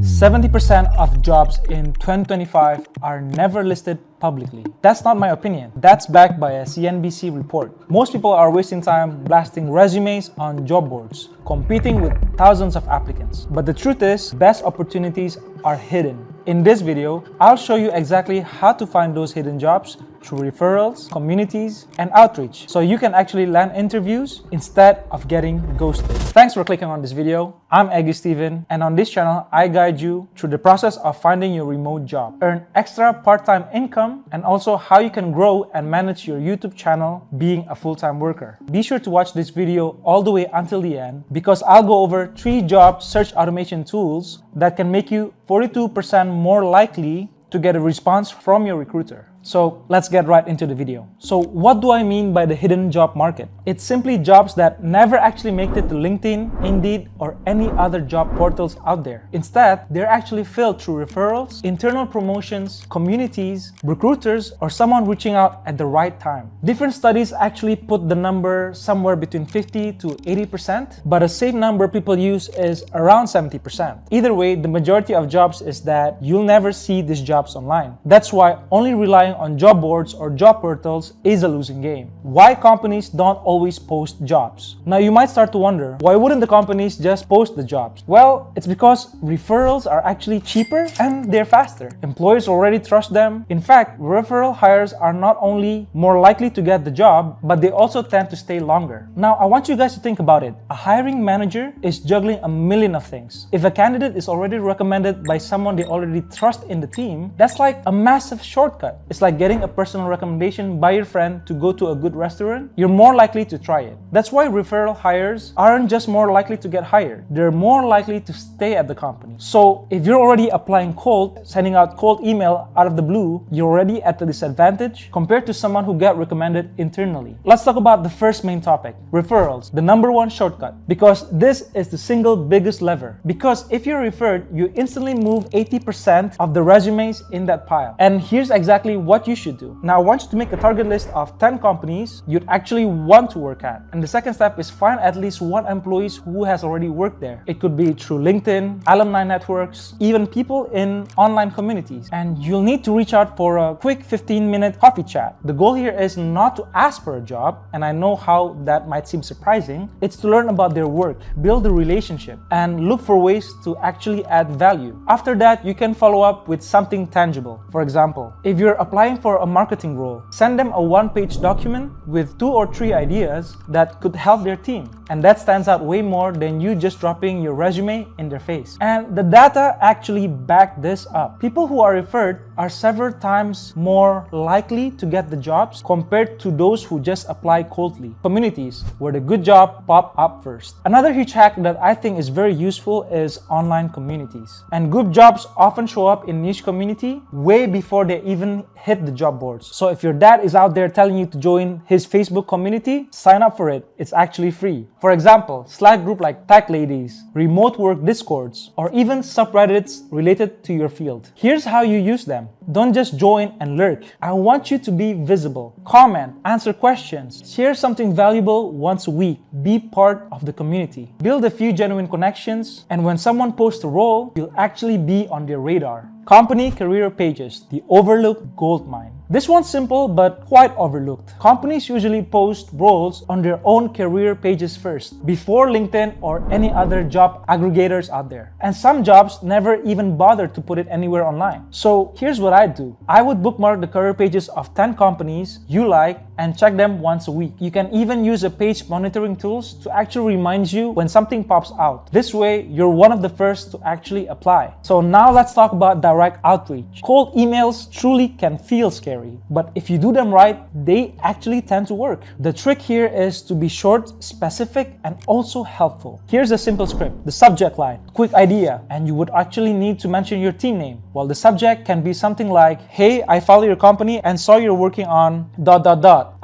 70% of jobs in 2025 are never listed publicly. That's not my opinion. That's backed by a CNBC report. Most people are wasting time blasting resumes on job boards, competing with thousands of applicants. But the truth is, best opportunities are hidden. In this video, I'll show you exactly how to find those hidden jobs through referrals, communities, and outreach, so you can actually land interviews instead of getting ghosted. Thanks for clicking on this video. I'm Eggy Steven, and on this channel, I guide you through the process of finding your remote job, earn extra part-time income, and also how you can grow and manage your YouTube channel being a full-time worker. Be sure to watch this video all the way until the end, because I'll go over 3 job search automation tools that can make you 42% more likely to get a response from your recruiter. So let's get right into the video. So what do I mean by the hidden job market? It's simply jobs that never actually make it to LinkedIn, Indeed, or any other job portals out there. Instead, they're actually filled through referrals, internal promotions, communities, recruiters, or someone reaching out at the right time. Different studies actually put the number somewhere between 50 to 80%, but a safe number people use is around 70%. Either way, the majority of jobs is that you'll never see these jobs online. That's why only relying on job boards or job portals is a losing game. Why companies don't always post jobs? Now you might start to wonder, why wouldn't the companies just post the jobs? Well, it's because referrals are actually cheaper and they're faster. Employers already trust them. In fact, referral hires are not only more likely to get the job, but they also tend to stay longer. Now I want you guys to think about it. A hiring manager is juggling a million of things. If a candidate is already recommended by someone they already trust in the team, that's like a massive shortcut. It's like getting a personal recommendation by your friend to go to a good restaurant. You're more likely to try it. That's why referral hires aren't just more likely to get hired, they're more likely to stay at the company. So if you're already applying cold, sending out cold email out of the blue, you're already at a disadvantage compared to someone who got recommended internally. Let's talk about the first main topic, referrals, the number one shortcut, because this is the single biggest lever. Because if you're referred, you instantly move 80% of the resumes in that pile. And here's exactly what you should do. Now I want you to make a target list of 10 companies you'd actually want to work at. And the second step is find at least one employee who has already worked there. It could be through LinkedIn, alumni networks, even people in online communities. And you'll need to reach out for a quick 15-minute coffee chat. The goal here is not to ask for a job, and I know how that might seem surprising. It's to learn about their work, build a relationship, and look for ways to actually add value. After that, you can follow up with something tangible. For example, if you're applying for a marketing role, send them a one-page document with 2 or 3 ideas that could help their team. And that stands out way more than you just dropping your resume in their face. And the data actually back this up. People who are referred are several times more likely to get the jobs compared to those who just apply coldly. Communities where the good job pop up first. Another huge hack that I think is very useful is online communities. And good jobs often show up in niche community way before they even hit the job boards. So if your dad is out there telling you to join his Facebook community, sign up for it. It's actually free. For example, Slack group like Tech Ladies, remote work discords, or even subreddits related to your field. Here's how you use them. Don't just join and lurk. I want you to be visible. Comment, answer questions, share something valuable once a week. Be part of the community. Build a few genuine connections, and when someone posts a role, you'll actually be on their radar. Company career pages, the overlooked goldmine. This one's simple but quite overlooked. Companies usually post roles on their own career pages first, before LinkedIn or any other job aggregators out there. And some jobs never even bother to put it anywhere online. So here's what I do. I would bookmark the career pages of 10 companies you like and check them once a week. You can even use a page monitoring tools to actually remind you when something pops out. This way, you're one of the first to actually apply. So now let's talk about direct outreach. Cold emails truly can feel scary, but if you do them right, they actually tend to work. The trick here is to be short, specific, and also helpful. Here's a simple script. The subject line, quick idea, and you would actually need to mention your team name. While the subject can be something like, hey, I follow your company and saw you're working on ...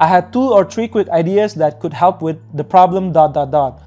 I had 2 or 3 quick ideas that could help with the problem ...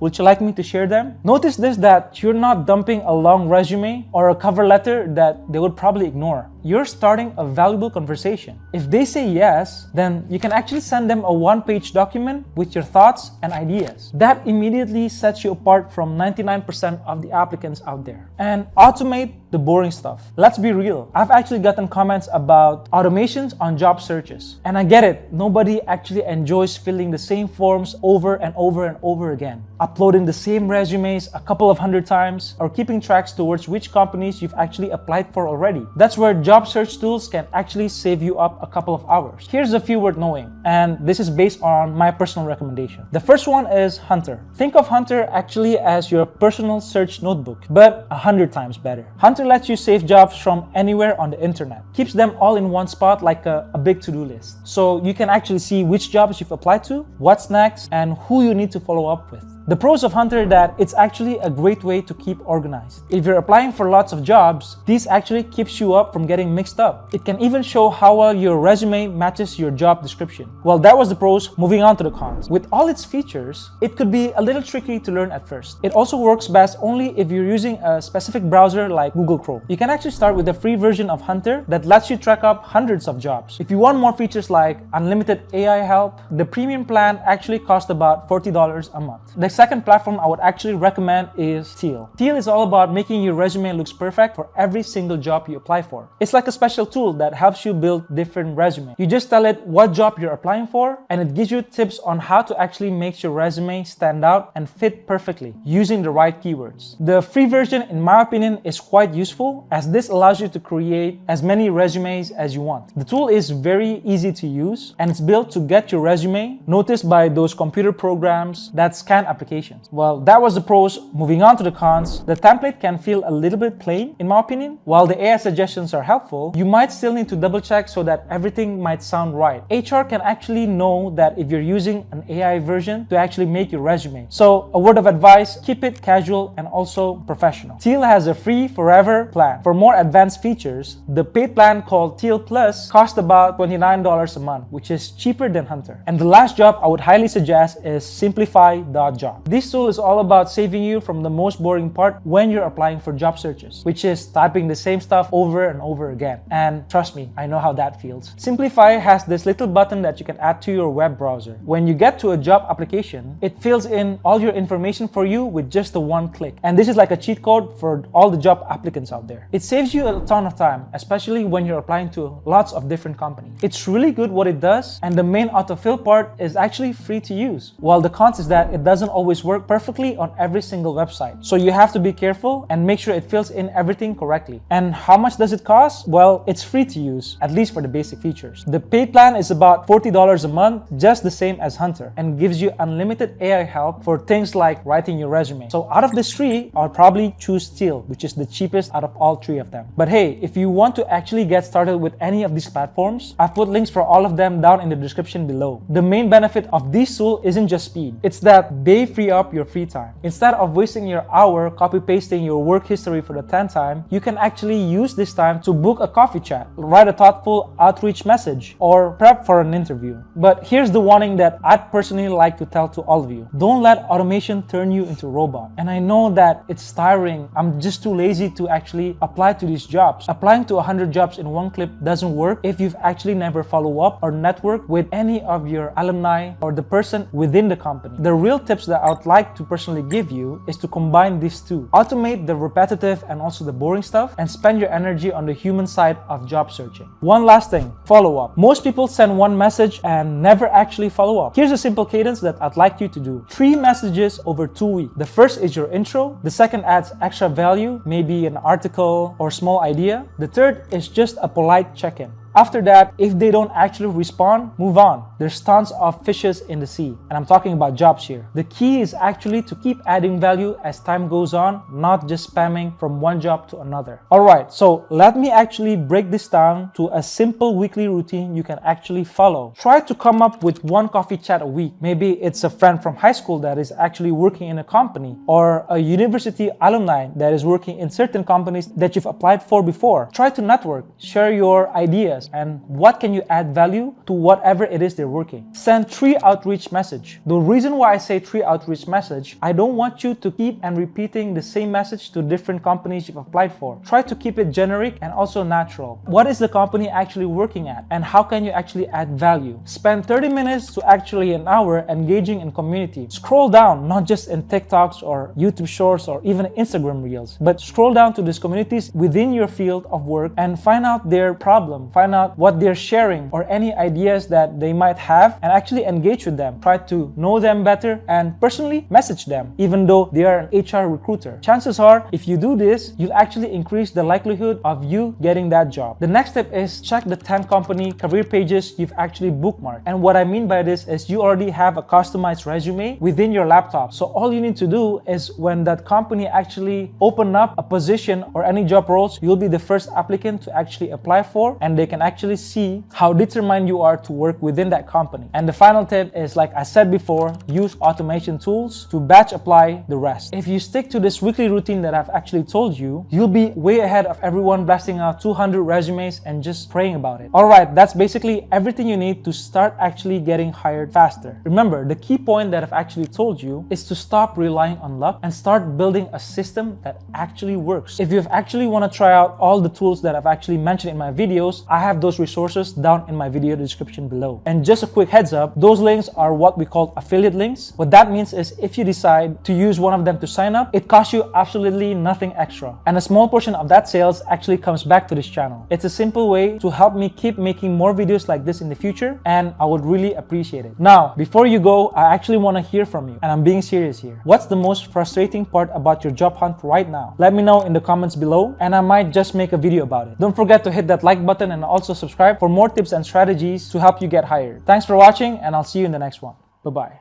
Would you like me to share them? Notice this, that you're not dumping a long resume or a cover letter that they would probably ignore. You're starting a valuable conversation. If they say yes, then you can actually send them a 1-page document with your thoughts and ideas. That immediately sets you apart from 99% of the applicants out there. And automate the boring stuff. Let's be real. I've actually gotten comments about automations on job searches. And I get it. Nobody actually enjoys filling the same forms over and over and over again, uploading the same resumes a couple of 100 times, or keeping tracks towards which companies you've actually applied for already. That's where job search tools can actually save you up a couple of hours. Here's a few worth knowing, and this is based on my personal recommendation. The first one is Huntr. Think of Huntr actually as your personal search notebook, but 100 times better. Huntr lets you save jobs from anywhere on the internet, keeps them all in one spot like a big to-do list. So you can actually see which jobs you've applied to, what's next, and who you need to follow up with. The pros of Huntr that it's actually a great way to keep organized. If you're applying for lots of jobs, this actually keeps you up from getting mixed up. It can even show how well your resume matches your job description. Well, that was the pros. Moving on to the cons. With all its features, it could be a little tricky to learn at first. It also works best only if you're using a specific browser like Google Chrome. You can actually start with the free version of Huntr that lets you track up hundreds of jobs. If you want more features like unlimited AI help, the premium plan actually costs about $40 a month. The second platform I would actually recommend is Teal. Teal is all about making your resume looks perfect for every single job you apply for. It's like a special tool that helps you build different resumes. You just tell it what job you're applying for, and it gives you tips on how to actually make your resume stand out and fit perfectly using the right keywords. The free version, in my opinion, is quite useful, as this allows you to create as many resumes as you want. The tool is very easy to use, and it's built to get your resume noticed by those computer programs that scan applications. Well, that was the pros. Moving on to the cons. The template can feel a little bit plain, in my opinion. While the AI suggestions are helpful, you might still need to double check so that everything might sound right. HR can actually know that if you're using an AI version to actually make your resume. So a word of advice, keep it casual and also professional. Teal has a free forever plan. For more advanced features, the paid plan called Teal Plus costs about $29 a month, which is cheaper than Huntr. And the last job I would highly suggest is simplify.job. This tool is all about saving you from the most boring part when you're applying for job searches, which is typing the same stuff over and over again. And trust me, I know how that feels. Simplify has this little button that you can add to your web browser. When you get to a job application, it fills in all your information for you with just the one click. And this is like a cheat code for all the job applicants out there. It saves you a ton of time, especially when you're applying to lots of different companies. It's really good what it does, and the main autofill part is actually free to use. While the cons is that it doesn't always work perfectly on every single website. So you have to be careful and make sure it fills in everything correctly. And how much does it cost? Well, it's free to use, at least for the basic features. The paid plan is about $40 a month, just the same as Huntr, and gives you unlimited AI help for things like writing your resume. So out of this three, I'll probably choose Teal, which is the cheapest out of all three of them. But hey, if you want to actually get started with any of these platforms, I've put links for all of them down in the description below. The main benefit of this tool isn't just speed, it's that they free up your free time. Instead of wasting your hour copy-pasting your work history for the 10th time, you can actually use this time to book a coffee chat, write a thoughtful outreach message, or prep for an interview. But here's the warning that I'd personally like to tell to all of you. Don't let automation turn you into a robot. And I know that it's tiring. I'm just too lazy to actually apply to these jobs. Applying to 100 jobs in one clip doesn't work if you've actually never follow up or network with any of your alumni or the person within the company. The real tips that I would like to personally give you is to combine these two. Automate the repetitive and also the boring stuff, and spend your energy on the human side of job searching. One last thing, follow up. Most people send one message and never actually follow up. Here's a simple cadence that I'd like you to do. 3 messages over 2 weeks. The first is your intro. The second adds extra value, maybe an article or small idea. The third is just a polite check-in. After that, if they don't actually respond, move on. There's tons of fishes in the sea, and I'm talking about jobs here. The key is actually to keep adding value as time goes on, not just spamming from one job to another. Alright, so let me actually break this down to a simple weekly routine you can actually follow. Try to come up with 1 coffee chat a week. Maybe it's a friend from high school that is actually working in a company, or a university alumni that is working in certain companies that you've applied for before. Try to network, share your ideas, ideas and what can you add value to whatever it is they're working. Send 3 outreach message. The reason why I say 3 outreach message, I don't want you to keep and repeating the same message to different companies you've applied for. Try to keep it generic and also natural. What is the company actually working at and how can you actually add value? Spend 30 minutes to actually an hour engaging in community. Scroll down, not just in TikToks or YouTube Shorts or even Instagram Reels, but scroll down to these communities within your field of work and find out their problem, find out what they're sharing or any ideas that they might have, and actually engage with them. Try to know them better and personally message them, even though they are an HR recruiter. Chances are, if you do this, you'll actually increase the likelihood of you getting that job. The next step is check the 10 company career pages you've actually bookmarked. And what I mean by this is you already have a customized resume within your laptop. So all you need to do is when that company actually open up a position or any job roles, you'll be the first applicant to actually apply for, and they can actually see how determined you are to work within that company. And the final tip is, like I said before, use automation tools to batch apply the rest. If you stick to this weekly routine that I've actually told you, you'll be way ahead of everyone blasting out 200 resumes and just praying about it. Alright, that's basically everything you need to start actually getting hired faster. Remember, the key point that I've actually told you is to stop relying on luck and start building a system that actually works. If you actually want to try out all the tools that I've actually mentioned in my videos, I have those resources down in my video description below. And just a quick heads up, those links are what we call affiliate links. What that means is if you decide to use one of them to sign up, it costs you absolutely nothing extra. And a small portion of that sales actually comes back to this channel. It's a simple way to help me keep making more videos like this in the future, and I would really appreciate it. Now, before you go, I actually want to hear from you, and I'm being serious here. What's the most frustrating part about your job hunt right now? Let me know in the comments below, and I might just make a video about it. Don't forget to hit that like button and also subscribe for more tips and strategies to help you get hired. Thanks for watching, and I'll see you in the next one. Bye-bye.